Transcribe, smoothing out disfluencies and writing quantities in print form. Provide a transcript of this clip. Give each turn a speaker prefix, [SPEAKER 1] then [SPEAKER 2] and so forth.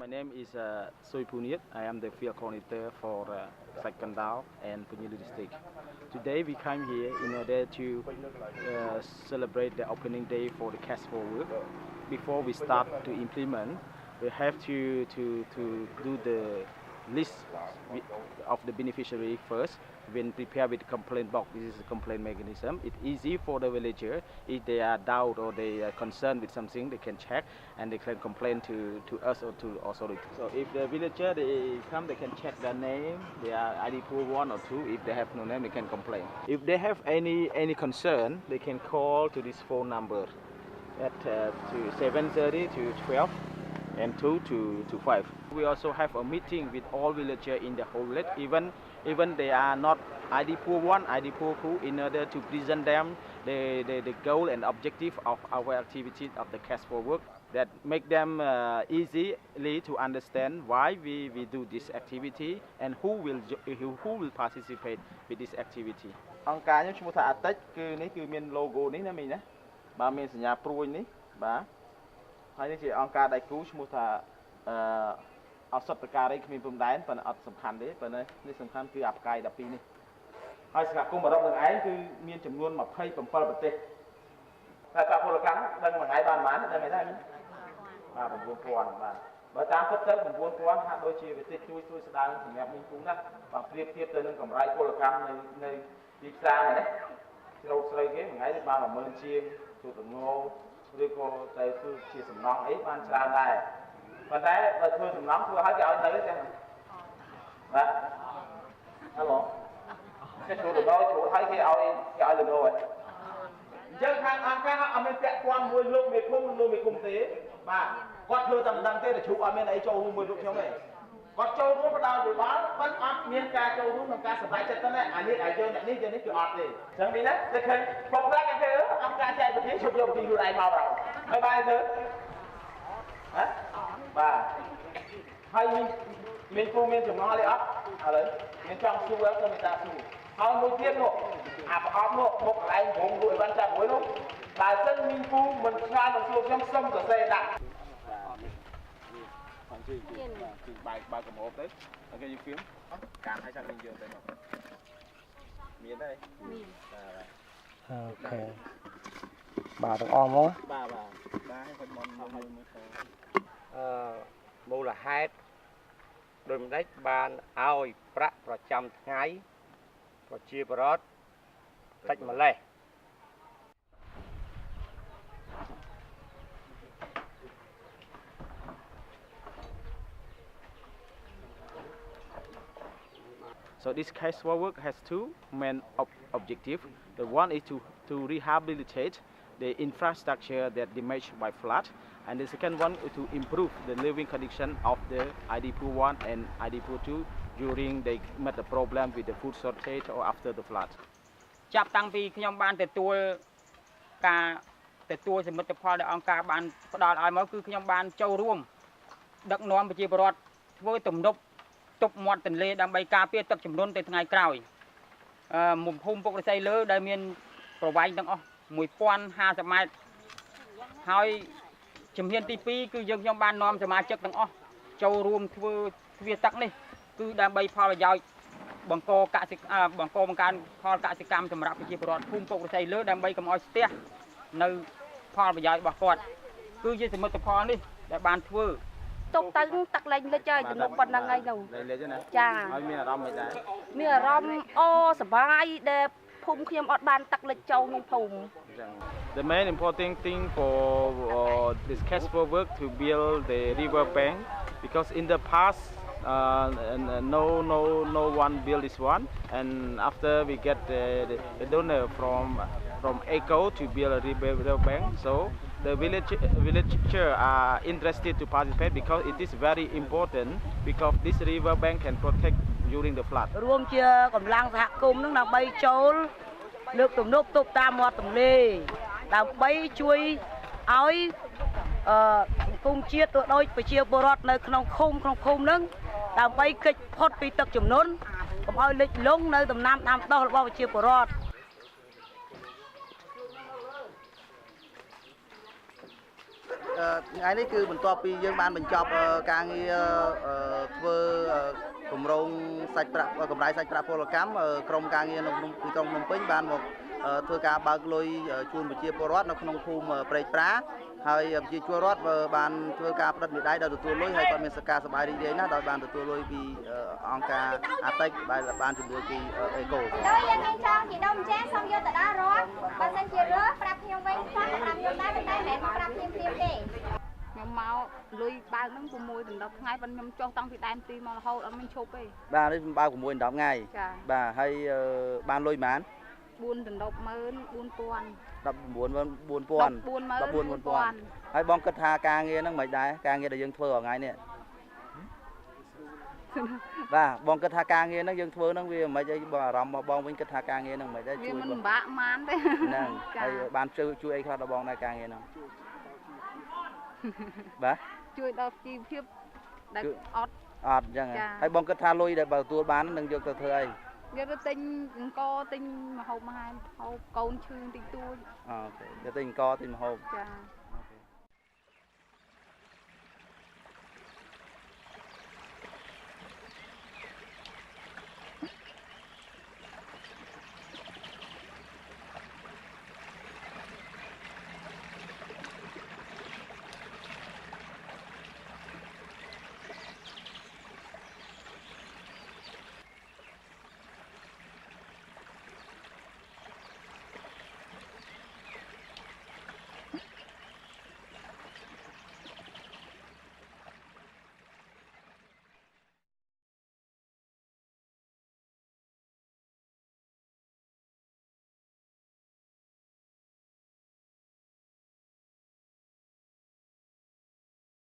[SPEAKER 1] My name is Soi Punit. I am the field coordinator for Sakandao and Punyuli district. Today we come here in order to celebrate the opening day for the cash for work. Before we start to implement, we have to do the list of the beneficiary first. When prepared with the complaint box, this is a complaint mechanism. It's easy for the villager. If they are doubt or they are concerned with something, they can check and they can complain to us or to authority. So if the villager they come, they can check their name, their ID pool 1 or 2. If they have no name, they can complain. If they have any concern, they can call to this phone number at to 7:30 to 12 and 2 to 5. We also have a meeting with all villagers in the whole village, even they are not ID pool 1, ID pool 2, in order to present them the goal and objective of our activities of the cash for work that make them easily to understand why we do this activity and who will participate with this activity. អង្គការខ្ញុំឈ្មោះថា ATEC គឺនេះគឺមាន logo នេះណាមីងណាបាទមានសញ្ញាព្រួយនេះបាទហើយនេះជាអង្គការដៃគូឈ្មោះថាអសតការីគ្មានព្រំដែនប៉ុន្តែអត់សំខាន់ទេប៉ុន្តែនេះសំខាន់គឺអាផ្កាយ12នេះហើយសហគមន៍អឺរ៉ុបនឹងឯងគឺមានចំនួន27ប្រទេសតែកាពលកម្មដឹងមួយថ្ងៃបានប៉ុន្មានដឹងទេបាទ 9000 បាទបើតាមពិតទៅ 9000 ហាក់ដូចជាវិទេសជួយស្ដារសម្រាប់មីងពុំណាបាទប្រៀបធៀបទៅនឹងកម្រៃពលកម្មនៅទីផ្សារហ្នឹងណាជ្រោកស្រីគេមួយថ្ងៃបាន 10000 ជាងជួតងោឬក៏ទៅគឺជាសំណងអីបានច្រើនដែរប៉ុន្តែបើធ្វើសំណងធ្វើឲ្យគេឲ្យនៅទេបាទហៅបងគេជួតដល់ជួតឲ្យគេឲ្យលំនោះហើយអញ្ចឹងខាងអង្គការអត់មានពាក់ព័ន្ធមួយលោកមេភូមិលោកមេគុំទេបាទគាត់ធ្វើតែមិនដឹងទេតែជ្រុកអត់មានអីចូលរួមមួយលោកខ្ញុំទេគាត់ចូលរួមបដោយវិបាលប៉ុន្តែអត់មានការចូលរួមក្នុងការសម្រេចចិត្តទេអានេះឲ្យយើងអ្នកនេះយើងនេះគឺអត់ទេអញ្ចឹងនេះណាតែឃើញពុកដាក់គេអង្គការចែកវិធីជប់យកវិធីខ្លួនឯងមកដល់ហើយបានទៅហ៎បាទហើយមានគូមានចំណងអីអត់ឥឡូវមានចង់សួរទៅមេតាសួរហើយមួយទៀតនោះអាប្រអប់នោះមុខកន្លែងព្រមរួចបានចាប់មួយនោះបើសិនមានគូមិនឆ្ងល់មិនសួរខ្ញុំសុំសរសេរដាក់គឺបើកម្របទៅហើយគេយើងហ្វៀមការឲ្យចាំយើងយកទៅមកមានទេមានអូខេបាទទាំងអស់មកបាទឲ្យគាត់មកឲ្យមើលទៅមូលហេតុដូចម្ដេចបានឲ្យប្រាក់ប្រចាំថ្ងៃប្រជាពលរដ្ឋតិចម្លេះSo this cash for work has two main objectives. The one is to rehabilitate the infrastructure that damaged by flood, and the second one is to improve the living condition of the ID pool 1 and ID pool 2 during they met the problem with the food shortage or after the flood. ចាប់តាំងពីខ្ញុំបានទទួលសមិទ្ធផលដែលអង្គការបានផ្ដល់ឲ្យមកគឺខ្ញុំបានចូលរួមដឹកនាំប្រជាពលរដ្ឋធ្វើទំនប់ទប់មាត់ទន្លេដើម្បីការពារទឹកជំនន់ទៅថ្ងៃក្រោយមុំភូមិពុករស័យលើដែលមានប្រវែងទាំងអស់ 1050 ម៉ែត្រហើយជំហានទី2គឺយើងខ្ញុំបាននាំសមាជិកទាំងអស់ចូលរួមធ្វើទ្វារទឹកនេះគឺដើម្បីផលប្រយោជន៍បង្កបង្កើនផលកសិកម្មសម្រាប់ប្រជាពលរដ្ឋភូមិពុករស័យលើដើម្បីកុំឲ្យស្ទះនៅផលប្រយោជន៍របស់គាត់គឺជាសមិទ្ធផលនេះដែលបានធ្វើទុកទៅទឹកលែងលិចហើយជំនុំប៉ុណ្ណឹងហើយនោះលែងលិចណាចាហើយមានអារម្មណ៍មិនដែរមានអារម្មណ៍អូសប្បាយដែលភូមិខ្ញុំអត់បានទឹកលិចចូលក្នុងភូមិ The main important thing for this cash for work to build the river bank because in the past no one built this one and after we get the donor from ECHO to build a river bank so the villager are interested to participate because it is very important because this river bank can protect during the flood រួមជាកម្លាំងសហគមន៍នឹងដើម្បីចូលលើកទំនប់ទប់តាមមាត់ទន្លេដើម្បីជួយឲ្យសង្គមជាតិទៅដូចប្រជាពលរដ្ឋនៅក្នុងឃុំនឹងដើម្បីគេចផុតពីទឹកជំនន់កុំឲ្យលិចលង់នៅដំណាំដាំដុះរបស់ប្រជាពលរដ្ឋ
[SPEAKER 2] អ ngày nay cứ mình to pi dương ban mình chọc càng vừa cùng rong sạch bạc cầm lái sạch bạc phô là cám trong càng nghe trong nông pính ban một thưa cả ba lôi chuồn bị chia porot nó không phum prey prá hay chia chua rót ban thưa cả đất bị đáy đầu từ lôi hay còn mình sakaสบายดีđấyนะban từ lôi vì ông ca atech ban từ lôi vì eco
[SPEAKER 3] ដោយយើងមានចង់ជីដុំចាសូមយកទៅដល់រត់បើសិនជារើប្រាប់ខ្ញុំវិញផងប្រាប់ខ្ញុំដែរតែមិនមែនប្រាប់ខ្ញុំព្រាមទេខ្ញុំមកលុយបើកហ្នឹង6ដល់10ថ្ងៃប៉ុន្តែខ្ញុំចុះតាំងពីដែនទីមករហូតអត់មានឈប់ទេ
[SPEAKER 2] បាទនេះបើក6ដល់10ថ្ងៃបាទហើយបានលុយប៉ុន្មាន
[SPEAKER 3] 4ដល់100000
[SPEAKER 2] 4000ហើយបងគិតថាការងារហ្នឹងមិនដែរការងារដែលយើងធ្វើរាល់ថ្ងៃនេះបាទបងគិតថាការងារហ្នឹងយើងធ្វើហ្នឹងវាមិនអីបងអារម្មណ៍របស់បងវិញគិតថាការងារហ្នឹងមិនដែរ
[SPEAKER 3] ជួយវាមិនពិបាកប៉ុន្មានទេ
[SPEAKER 2] ហ្នឹងហើយបានជួយអីខ្លះដល់បងដែរការងារហ្នឹងបាទ
[SPEAKER 3] ជួយដល់ជីវភាពដែលអត់
[SPEAKER 2] អត់អញ្ចឹងហើយបងគិតថាលុយដែលបើទទួលបាននឹងយកទៅធ្វើអី
[SPEAKER 3] យកទៅទិញអង្គទិញម្ហូបអាហារហូបកូនឈឺបន្តិចតួច
[SPEAKER 2] អូខេយកទិញអង្គទិញម្ហូប
[SPEAKER 3] ចា